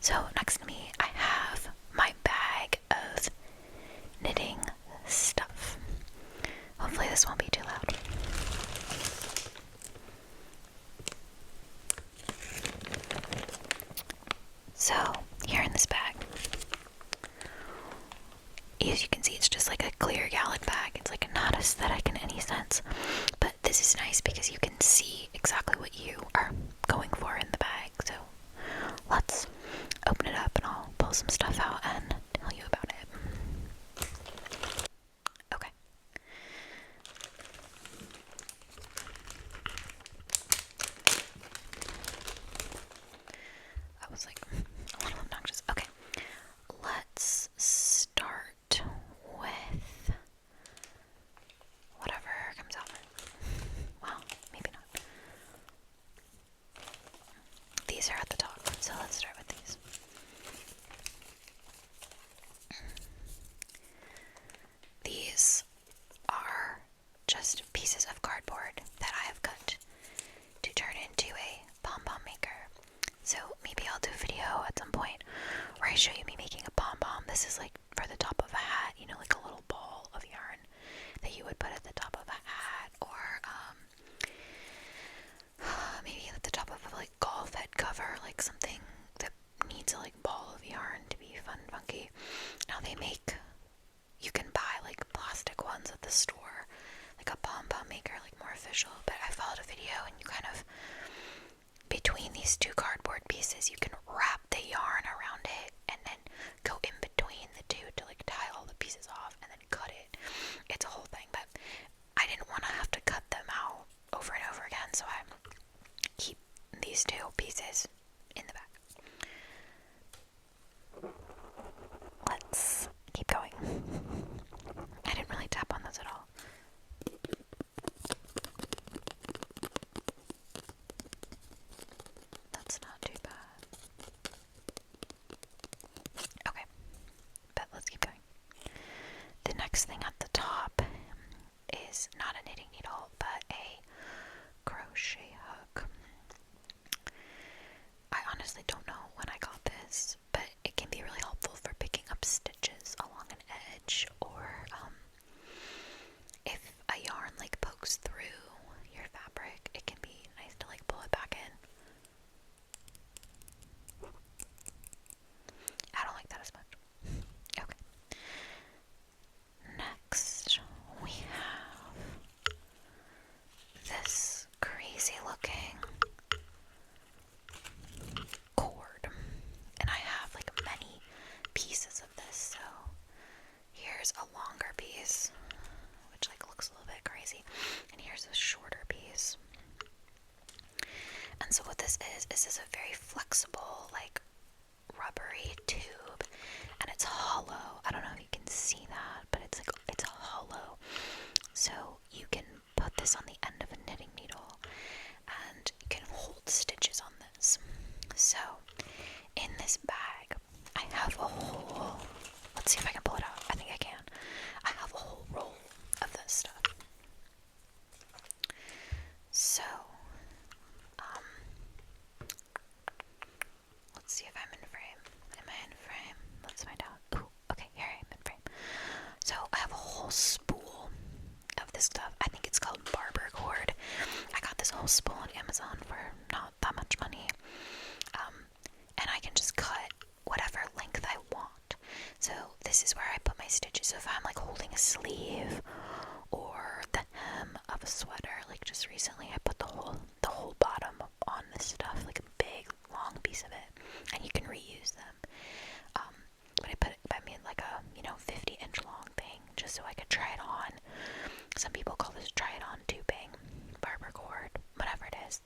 So next to me, I have my bag of knitting stuff. Hopefully this won't be too loud. So, here in this bag, as you can see, it's just like a clear gallic bag. It's like not aesthetic in any sense, but this is nice because you can see exactly what you are going for in the bag. So let's open it up and I'll pull some stuff out and tell you about it. Okay. That was like a little obnoxious. Okay. Let's start with whatever comes out. Well, maybe not. These are at the top, so let's start with these. These are just pieces of cardboard that I have cut to turn into a pom-pom maker. So maybe I'll do a video at some point where I show you me making a pom-pom. This is like for the top of a hat, you know, like a little ball of yarn that you would put at the top of a hat, or maybe at the top of a like golf head cover, like something that needs a like ball of yarn to be fun and funky. Now you can buy like plastic ones at the store, like a pom-pom maker, like more official, but I followed a video and you kind of, between these two cardboard pieces, you can wrap the yarn around it and then go in between the two to like tie all the pieces off and then cut it. It's a whole thing, but I didn't want to have to cut them out over and over again, so I keep these two pieces in the back. Let's keep going. I didn't really tap on those at all. That's not too bad. Okay, but let's keep going. The next thing at the top is not a knitting needle, but a crochet hook. I honestly don't know when I got this, but it can be really helpful for picking up stitches along an edge, or if a yarn like pokes through your fabric, it can be nice to like pull it back in. I don't like that as much. Okay. Next, we have this crazy looking cord, and I have like many pieces of this. So here's a longer piece, which like looks a little bit crazy, and here's a shorter piece. And so what this is a very flexible, like rubbery tube, and it's hollow. I don't know if you can see that, but it's hollow. So you can put this on the end of a knitting needle and you can hold stitches on this. So in this bag, I have a whole, let's see if I can pull it out. I think I can. I have a whole roll of this stuff. So, let's see if I'm in frame. Am I in frame? Let's find out. Ooh, okay, here I am in frame. So I have a whole spool of this stuff. I think it's called barber cord. I got this whole spool on Amazon for not that much money. And I can just cut whatever length I want. So this is where I put my stitches. So if I'm like holding a sleeve or the hem of a sweater, like just recently I put the whole bottom on this stuff, like a big long piece of it, and you can reuse them. But I made like a 50-inch long thing just so I could try it on. Some people call this try it on tubing, barber cord, whatever it is.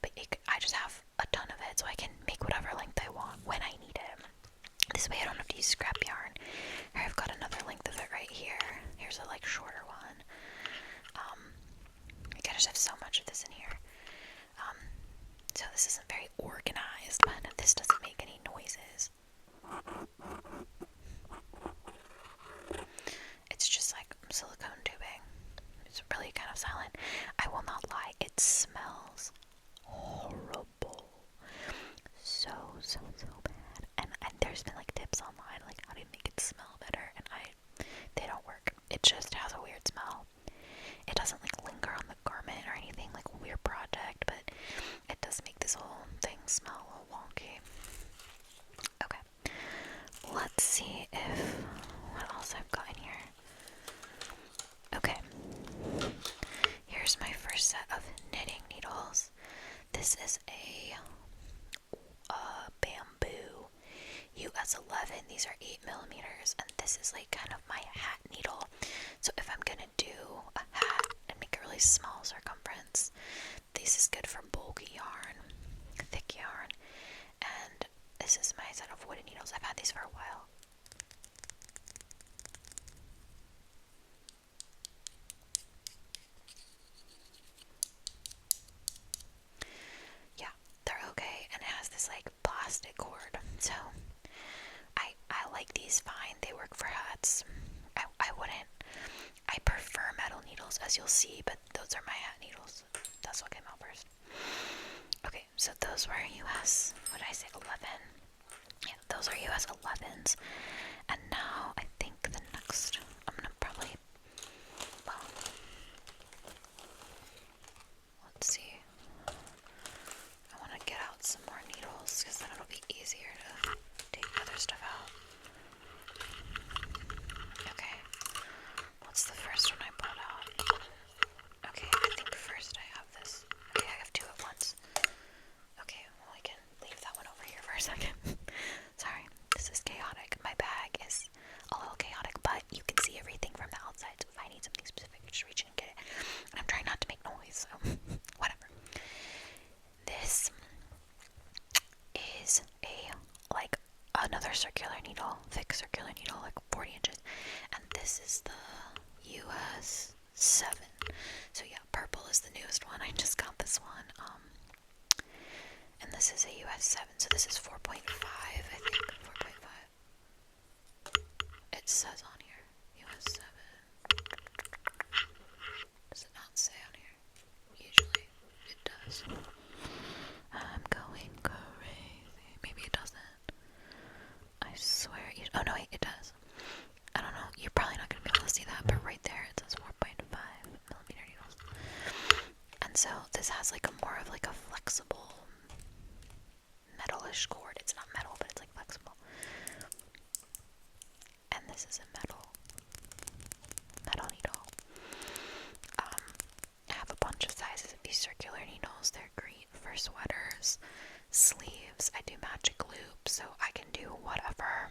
But I just have a ton of it, so I can make whatever length I want when I need it. This way I don't have to use scrap yarn. Here I've got another length of it right here. Here's a like shorter one. I just have so much of this in here. So this isn't very organized, but this doesn't make any noises. It's just like silicone tubing. It's really kind of silent. I will not lie, it smells horrible. So bad. has 11. These are 8 millimeters, and this is like kind of my hat needle. So if I'm gonna do a hat and make a really small circumference, this is good for bulky yarn, thick yarn, and this is my set of wooden needles. I've had these for a while. Yeah, they're okay, and it has this like plastic cord, so I like these fine. They work for hats. I wouldn't. I prefer metal needles, as you'll see, but those are my hat needles. That's what came out first. Okay, so those were US, what did I say, 11? Yeah, those are US 11s. And now I think the next, I'm gonna probably, well, let's see. I want to get out some more needles, because then it'll be easier to take other stuff out. Okay, what's the first one I pulled out? Okay, I think first I have this. Okay, I have two at once. Okay, well we can leave that one over here for a second. Sorry, this is chaotic. My bag is a little chaotic, but you can see everything from the outside, so if I need something specific, I just reach in and get it. And I'm trying not to make noise, so whatever. This is like another circular needle, thick circular needle, like 40 inches, and this is the US 7. So yeah, purple is the newest one. I just got this one. And this is a US 7, so this is 4.5, I think. 4.5. It says on here, US 7. Does it not say on here? Usually it does. I'm going crazy. Maybe it doesn't. I swear. Oh no, wait, it does. I don't know. You're probably not going to be able to see that, but right there it says 4.5 millimeter needles. And so this has like a more of like a flexible metalish cord. It's not metal, but it's like flexible. And this is a metal needle. I have a bunch of sizes of these circular needles. They're great for sweaters, sleeves. I do magic loops, so I can do whatever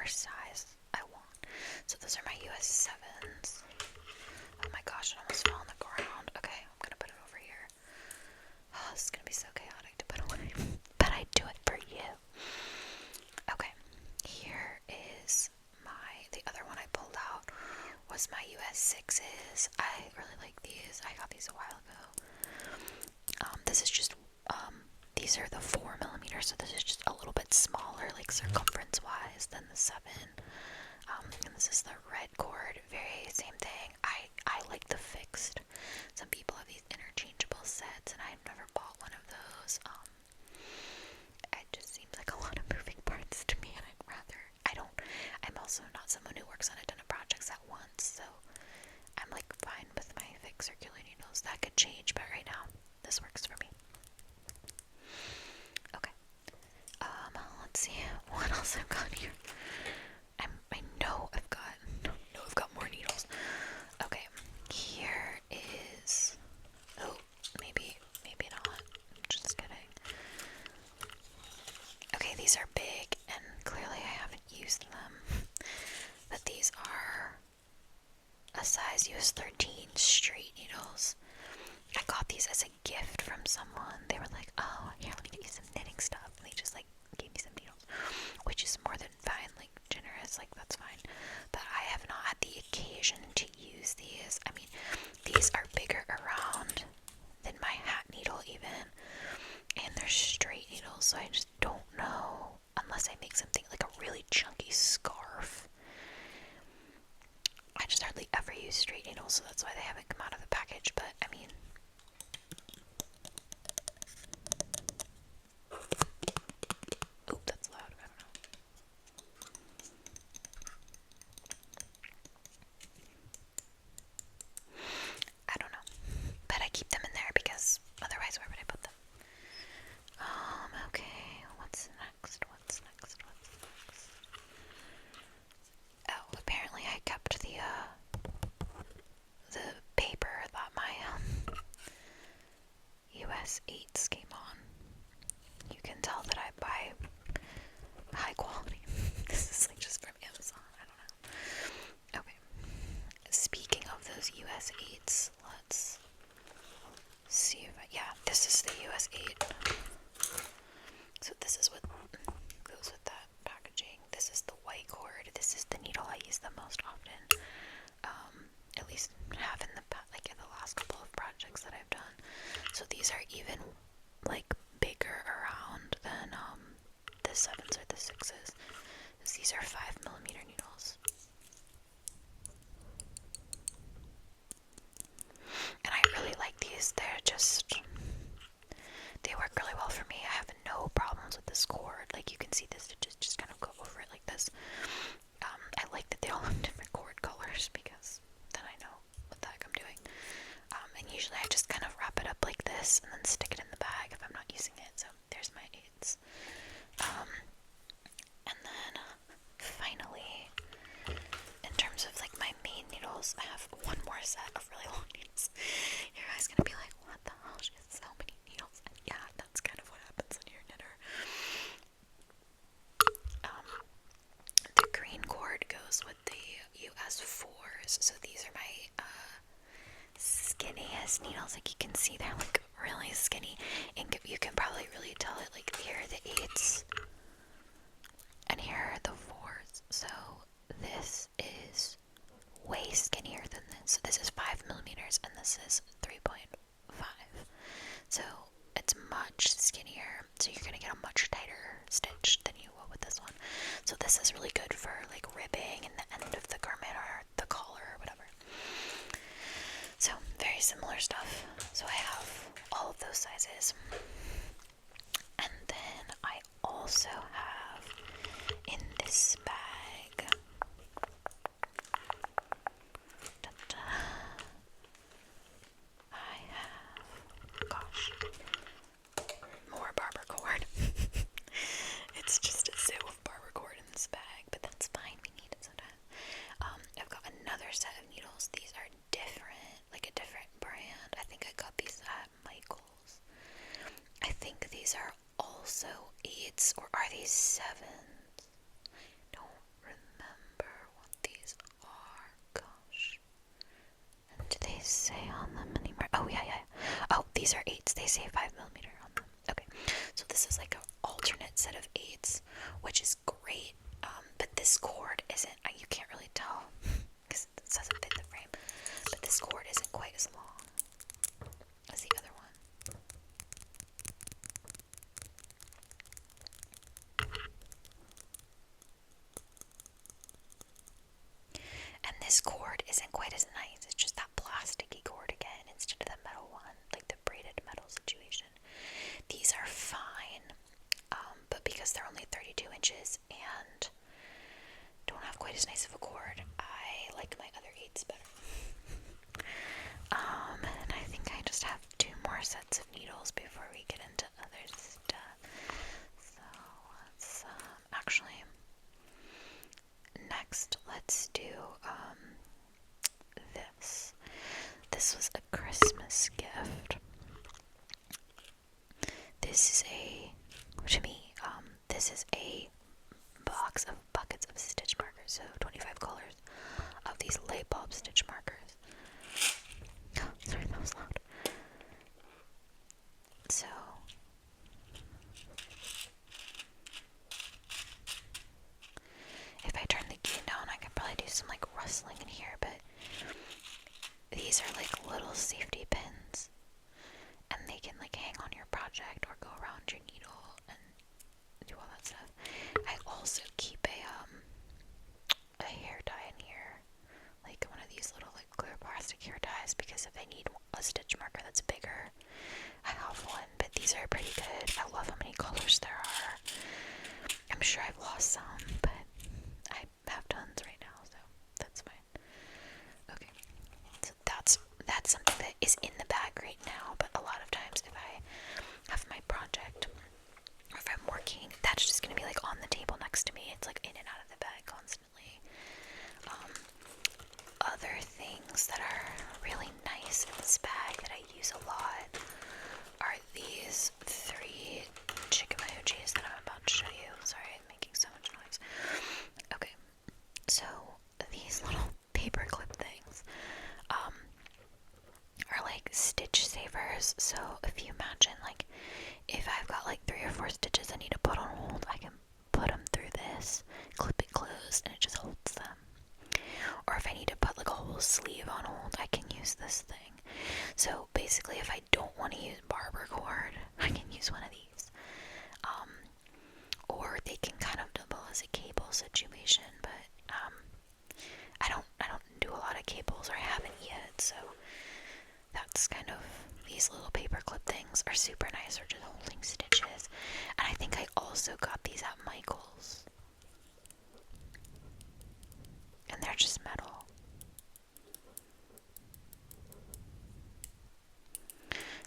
size I want. So those are my US 7s. Oh my gosh, it almost fell on the ground. Okay, I'm gonna put it over here. Oh, this is gonna be so chaotic to put away. But I do it for you. Okay, here is the other one I pulled out was my US 6s. I really like these. I got these a while ago. This is just, these are the 4 millimeters, so this is just a little bit smaller, like circumference-wise, than the 7. And this is the red cord, very same thing. I like the fixed. Some people have these interchangeable sets, and I've never bought one of those. It just seems like a lot of moving parts to me, and I'm also not someone who works on a ton of projects at once, so I'm like fine with my thick circular needles. That could change, but right now, this works for me. Okay. Let's see what else I've got here. I know I've got more needles. Okay, here is, oh, maybe not. Just kidding. Okay, these are big, and clearly I haven't used them. But these are a size US 13 straight needles. I got these as a gift from someone. They were like, oh, here, let me get you some knitting stuff. And they just like gave me some needles, which is more than fine, like generous, like that's fine. But I have not had the occasion to use these. I mean, these are bigger around than my hat needle even, and they're straight needles, so I just don't know, unless I make something like a really chunky scarf. I just hardly ever use straight needles, so that's why they haven't come out of the package. But I mean, oop, that's loud. I don't know. But I keep them in there because otherwise, where would I put them? Okay, what's next? Oh, apparently I kept the paper that my white cord. This is the needle I use the most often. At least have in the in the last couple of projects that I've done. So these are even like bigger around than the 7s or the 6s. These are 5mm needles. And I really like these. They work really well for me. I have no problems with this cord. Like you can see this, just kind of go over it like this. I like that they all have different cord colors because then I know what the heck I'm doing. And usually I just kind of wrap it up like this and then stick it in the bag if I'm not using it. So there's my 8s. And then finally, in terms of like my main needles, I have one more set of really long needles. Your guys gonna be like, what the hell? She has so many needles. And yeah, that's kind of what happens when you're a knitter. The green cord goes with the US 4s. So these are my skinniest needles. Like you can see they're like really skinny, and you can probably really tell it. Like here are the 8s and here are the 4s. So this is way skinnier than this. So this is 5mm and this is 3.5. So it's much skinnier. So you're gonna get a much tighter stitch than you will with this one. So this is really good for like ribbing in the end of the garment or the collar or whatever. So very similar stuff. So I have all of those sizes. And then I also have in this bag, I have, gosh, more barber cord. It's just a zoo of barber cord in this bag, but that's fine. We need it sometimes. I've got another set of needles. These are different, like a different brand. I think I got these at Michael's. I think these are also 8s, or are these 7s? Don't remember what these are. Gosh. And do they say on them anymore? Oh, yeah. Oh, these are 8s. They say 5mm on them. Okay. So this is like an alternate set of 8s, which is great. But this cord isn't, you can't really tell because it doesn't fit the frame. But this cord isn't quite as long as the other one. And this cord isn't quite as nice. It's just that plasticky cord again instead of the metal one, like the braided metal situation. These are fine, but because they're only 32 inches and don't have quite as nice of a cord, I like my other 8s better. And I think I just have 2 more sets of needles before we get into other stuff. So let's actually next let's do this. This was a Christmas gift. This is to me, this is a box of buckets of stitch markers, so 25 colors of these light bulb stitch markers. Oh, sorry, that was loud. So, if I turn the gain down, I could probably do some like rustling in here, but these are like little safety pins, and they can like hang on your project or go around your needle and do all that stuff. I also keep a hair tie in here, like one of these little like clear plastic hair ties, because if I need a stitch marker that's bigger, I have one. But these are pretty good. I love how many colors there are. I'm sure I've lost some, but I have tons right now, so that's fine. Okay, so that's something that is in the bag right now, but a lot of times if I have my project or if I'm working, that's just gonna be like on the table next to me. It's like in and out of the bag constantly. Other things that are really nice in this bag that I use a lot are these 3 chicken-emojis that I'm about to show you. Sorry, I'm making so much noise. Okay, so these little paperclip things are like stitch savers. So if you imagine, like, if I've got like 3 or 4 stitches I need to put on Michaels. And they're just metal.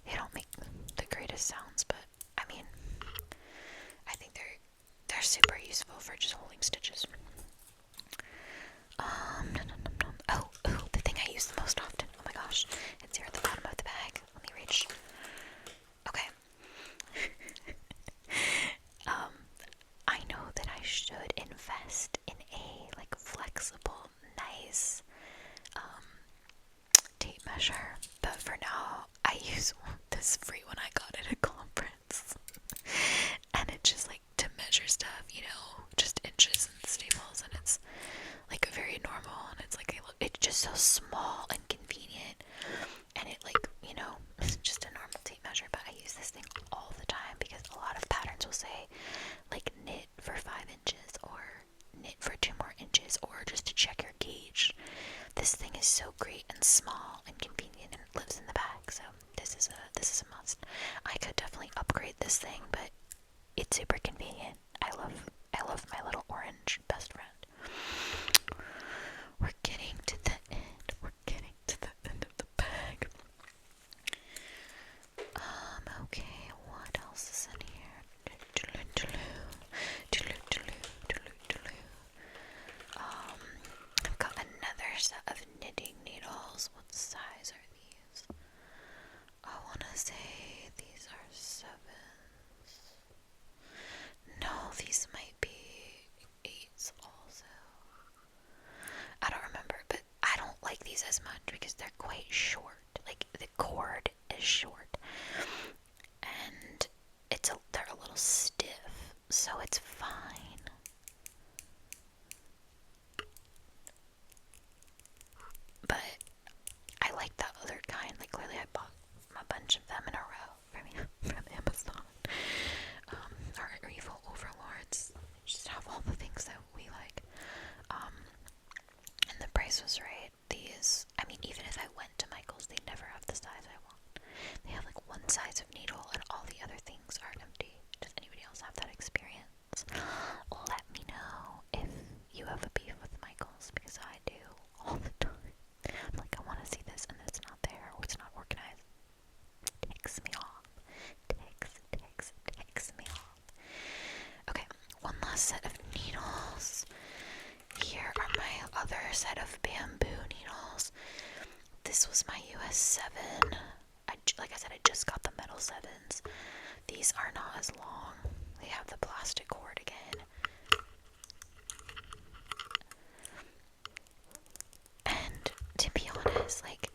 They don't make the greatest sounds, but I mean, I think they're super useful for just holding stitches. Oh, the thing I use the most often. Oh my gosh, it's here at the bottom of the bag. Let me reach. Okay. I know that I should invest in a like flexible, nice tape measure, but for now I use this free one I got at a conference, and it's just like to measure stuff, you know, just inches and staples, and it's like very normal, and it's like it's just so small and convenient, and it like, you know, it's just a normal tape measure. But I use this thing all the time because a lot of patterns will say like knit for 5 inches or knit for 2 more inches, or just to check your gauge. This thing is so great and small and convenient, and it lives in the bag, so this is a must. I could definitely upgrade this thing, but it's super convenient. I love my little orange best friend. We're getting to the end. We're getting to the end of the bag. Okay, what else is in here? I've got another set of knitting needles. What size are these? I wanna say these are 7s. No, these might be 8s also. I don't remember, but I don't like these as much because they're quite short. Like, the cord is short, and they're a little stiff, so it's fine. But I like that other kind. Like, clearly I bought a bunch of them in a row from Amazon. Our evil overlords just have all the things that we like. And the price was right. These, I mean, even if I went to Michael's, they never have the size I want. They have like one size of needle, and all the other things are empty. Does anybody else have that experience? Let me know if you have a beef with Michael's, because I do all the time. I'm like, I want to see this, and then it's not there, or it's not organized. Ticks me off. Ticks me off. Okay, one last set of needles. Here are my other set of bamboo needles. This was my US 7. Like I said, I just got the metal 7s. These are not as long. They have the plastic cord again. And to be honest, like,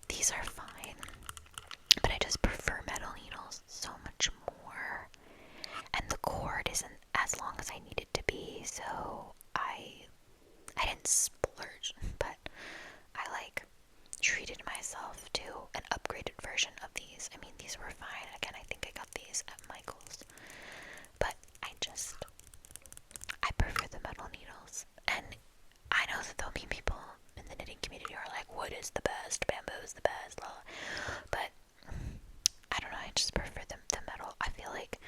these are fine. But I just prefer metal needles so much more. And the cord isn't as long as I need it to be, so I didn't splurge, but I like treated myself to an upgraded version of these. I mean, these were fine. Again, I think I got these at Michael's, but I prefer the metal needles. And I know that there'll be people in the knitting community who are like, wood is the best, bamboo is the best, but I don't know, I just prefer the metal. I feel like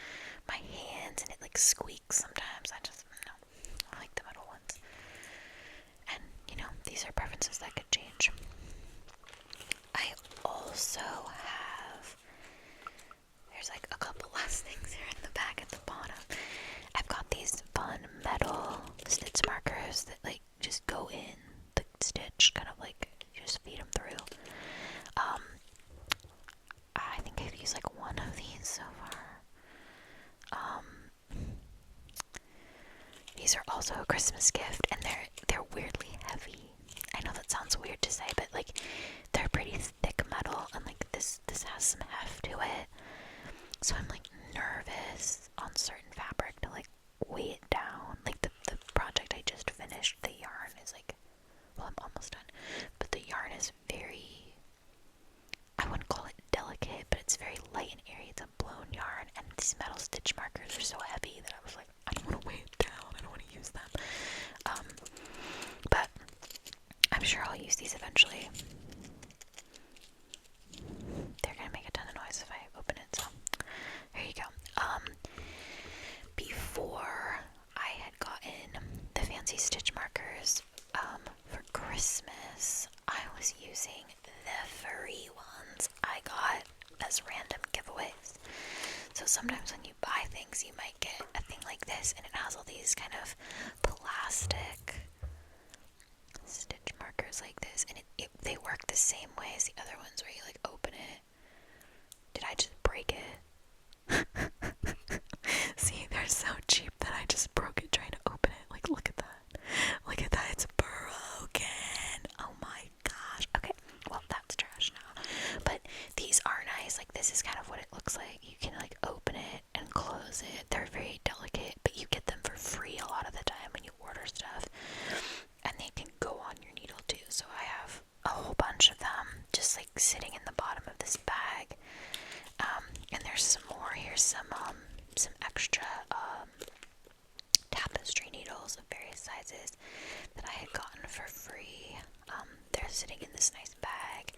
my hands and it like squeaks sometimes. I like the metal ones. And, you know, these are preferences that could change. I also have, there's like a couple last things here in the bag at the bottom. I've got these fun metal stitch markers that like just go in the stitch, kind of like you just feed them through. I think I've used like one of these so far. These are also a Christmas gift, and they're weirdly heavy. I know that sounds weird to say, but like they're pretty thick metal, and like this has some heft to it. So I'm like nervous on certain fabric to like weigh it down. Like the project I just finished, the yarn is like, well, I'm almost done, but the yarn is very, I wouldn't call it delicate, but it's very light and airy. It's a blown yarn, and these metal stitch markers are so heavy that I was like, I don't want to weigh it down. I don't want to use them. But I'm sure I'll use these eventually. They're gonna make a ton of noise if I open it, so there you go. fancy stitch markers. For Christmas, I was using the free ones I got as random giveaways. So sometimes when you buy things, you might get a thing like this, and it has all these kind of plastic stitch markers like this, and they work the same way as the other ones where you like open it. Did I just break it? See, they're so cheap that I just broke it trying to open it. Like, look at that. Look at that, it's broken. Oh my gosh. Okay, well, that's trash now. But these are nice. Like, this is kind of what it looks like. You can, like, open it and close it. They're very delicate, but you get them for free a lot of the time when you order stuff. And they can go on your needle, too. So I have a whole bunch of them just, like, sitting in the bottom of this bag. And there's some more. Here's some extra tapestry needles of various sizes that I had gotten for free. They're sitting in this nice bag,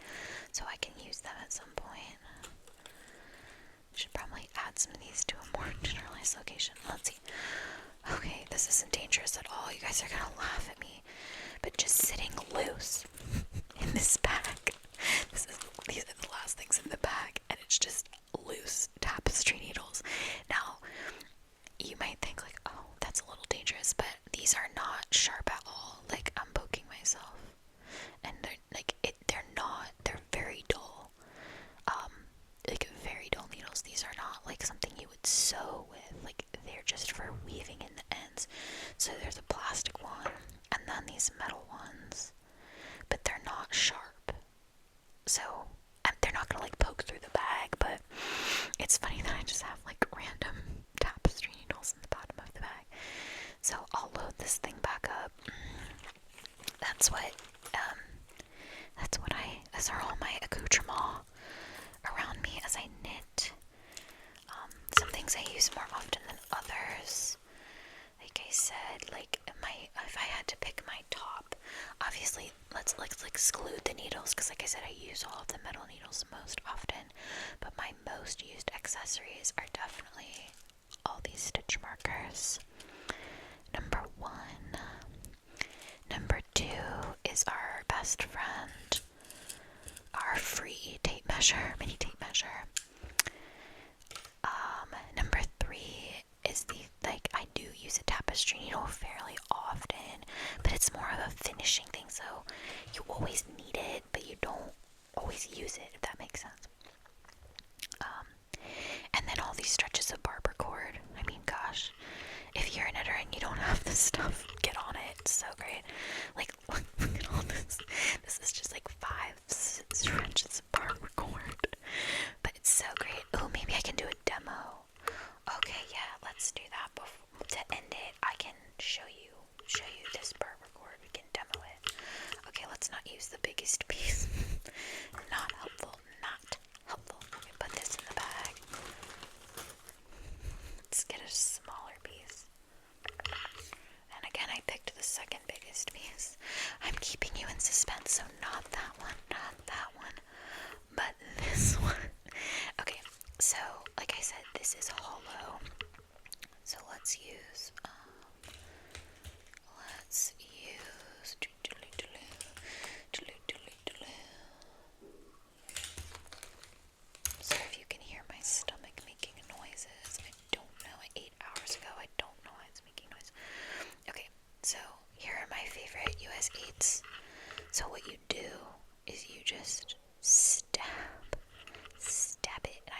so I can use them at some point. Should probably add some of these to a more generalized location. Let's see. Okay, this isn't dangerous at all. You guys are gonna laugh at me, but just sitting loose in this bag. These are the last things in the bag, and it's just loose tapestry needles. Now, you might think like, oh, that's a little dangerous, but these are not sharp at all. Like, I'm poking myself, and they're very dull. Like very dull needles. These are not like something you would sew with. Like, they're just for weaving in the ends. So there's a plastic one, and then these metal ones, but they're not sharp. So they're not gonna like poke through the bag, but it's funny that I just have like random tapestry needles in the bottom of the bag. So I'll load this thing back up. That's what those are all my accoutrements around me as I knit. Some things I use more often than others. Like I said, like if I had to pick my top, obviously let's exclude the needles, because like I said, I use all of the metal needles most often, but my most used accessories are definitely all these stitch markers. Number 1. Number 2 is our best friend, our free tape measure, mini tape measure. Number 3 is I do use a tapestry needle fairly often, but it's more of a finishing thing, so you always need it, but you don't always use it, if that makes sense. And then all these stretches of barber cord. I mean, gosh, if you're a knitter and you don't have this stuff, get on it. It's so great. Like, look at all this. This is just like 5 stretches of barber cord, but it's so great. Oh, maybe I can do a demo. Okay, yeah, let's do that. To end it, I can show you this barber cord. We can demo it. Okay, let's not use the biggest piece. Not helpful. Okay, put this in the bag. Let's get a smaller piece. And again, I picked the second biggest piece. I'm keeping you in suspense, so not that one, but this one. Okay, so like I said, this is hollow. So let's use sorry if you can hear my stomach making noises. I don't know. I ate hours ago. I don't know why it's making noise. Okay, so here are my favorite US 8s. So what you do is you just stab it, and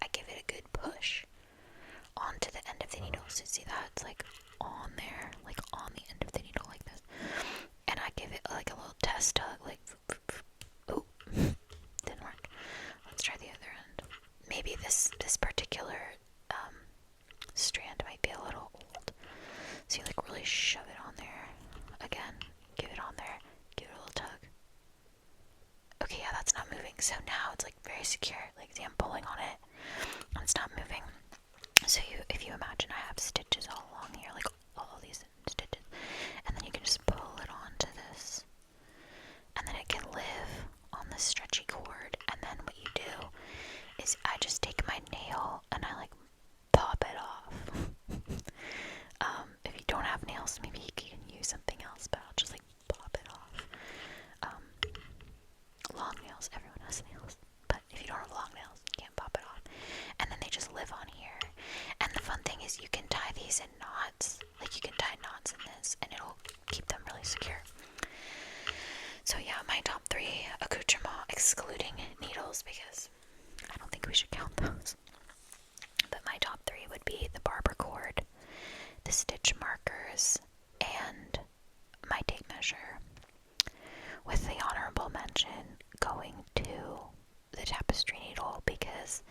I give it a good push onto the end of the needle. So see that? It's like on there, like on the end of the needle like this. And I give it like a little test tug, like, oh, didn't work. Let's try the other end. Maybe this particular strand might be a little old. So you like really shove it on there. Again, give it on there, give it a little tug. Okay, yeah, that's not moving. So now it's like very secure. Like, see, I'm pulling on it and it's not moving. So if you imagine, I have stitches all along here, like all these stitches, and then you can just pull it onto this, and then it can live on the stretchy cord. And then what you do is I just take my nail and I like pop it off. If you don't have nails, maybe you can scissors and my tape measure, with the honorable mention going to the tapestry needle, because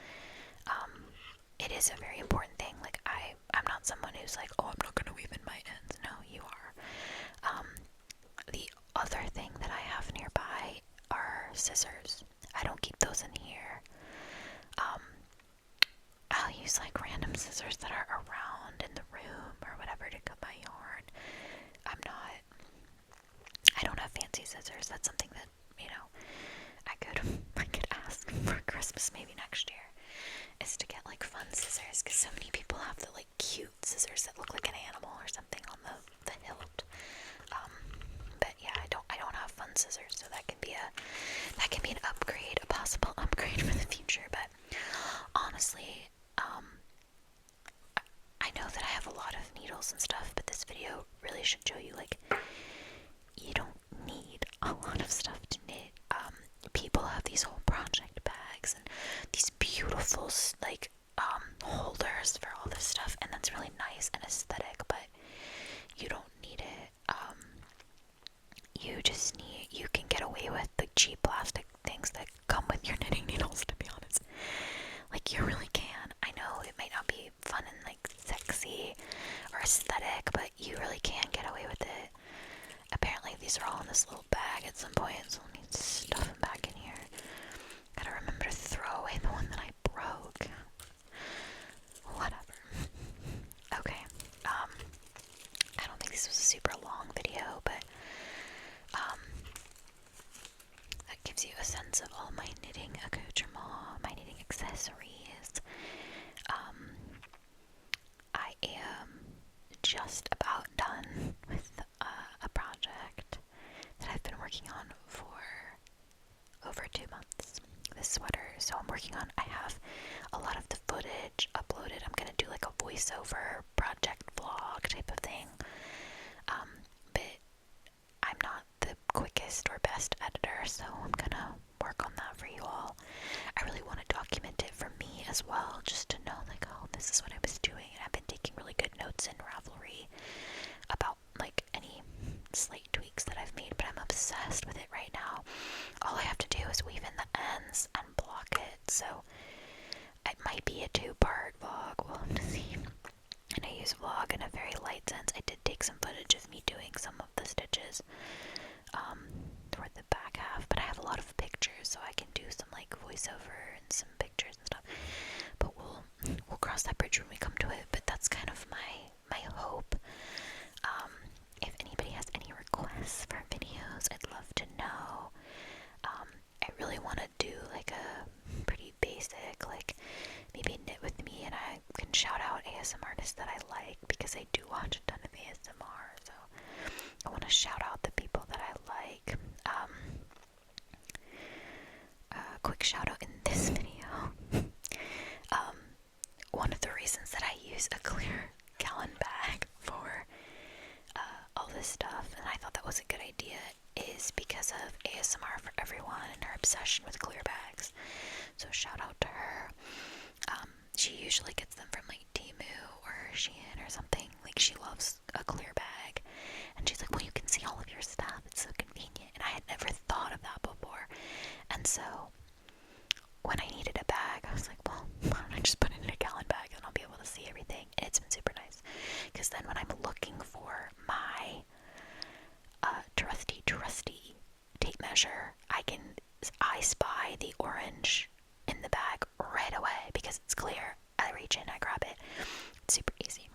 it is a very important thing. Like, I'm not someone who's like, oh, I'm not gonna weave in my ends. No, you are. The other thing that I have nearby are scissors. I don't keep those in here. I'll use like random scissors that are around in the room or whatever to cut my yarn. I don't have fancy scissors. That's something that, I could ask for Christmas maybe next year, is to get like fun scissors, because so many people have the like cute scissors that look like an animal or something on the hilt. But yeah, I don't have fun scissors, so that can be an upgrade, a possible upgrade for the future. But honestly, I know that I have a lot of needles and stuff, but this video really should show you, like, you don't need a lot of stuff to knit. People have these whole project bags and these beautiful, like, holders for all this stuff, and that's really nice and aesthetic, but you don't need it. You can get away with the cheap plastic things that come with your knitting needles, to be honest. Like, you really can. I know it might not be fun and, like, sexy or aesthetic, but you really can get away with it. Apparently these are all in this little bag at some point, so let me stuff them back in here. Gotta remember to throw away the one that I broke. Whatever. Okay, I don't think this was a super long video, but, that gives you a sense of all my knitting accoutrement, my knitting accessories. I am just about done with a project that I've been working on for over 2 months. This sweater. So I have a lot of the footage uploaded. I'm gonna do like a voiceover project vlog type of thing. But I'm not the quickest or best editor, so I'm gonna work on that for you all. I really want to document it for me as well, just to know, like, oh, this is what I was doing. And I've been taking really good notes in Ravelry about, like, any slight tweaks that I've made, but I'm obsessed with it right now. All I have to do is weave in the ends and block it, so it might be a 2-part vlog. We'll have to see. And I use vlog in a very light sense. I did take some footage of me doing some of the stitches toward the back half, but I have a lot of pictures, so I can do some like voiceover and some pictures and stuff. But we'll cross that bridge when we come to it. But that's kind of my hope. If anybody has any requests for videos, I'd love to know. I really want to do like a pretty basic, like maybe knit with me, and I can shout out ASMR artists that I like, because I do watch a ton of ASMR, so I want to shout out the people that I like. Quick shout out in this video. One of the reasons that I use a clear gallon bag for all this stuff, and I thought that was a good idea, is because of ASMR for Everyone and her obsession with clear bags. So shout out to her. She usually gets them from like Temu or Shein or something. Like, she loves a clear bag, and she's like, well, you can see all of your stuff, it's so convenient. And I had never thought of that before, and so when I needed a bag, I was like, well, why don't I just put it in a gallon bag and I'll be able to see everything. And it's been super nice, because then when I'm looking for my trusty tape measure, I spy the orange in the bag right away, because it's clear. I reach in, I grab it. It's super easy.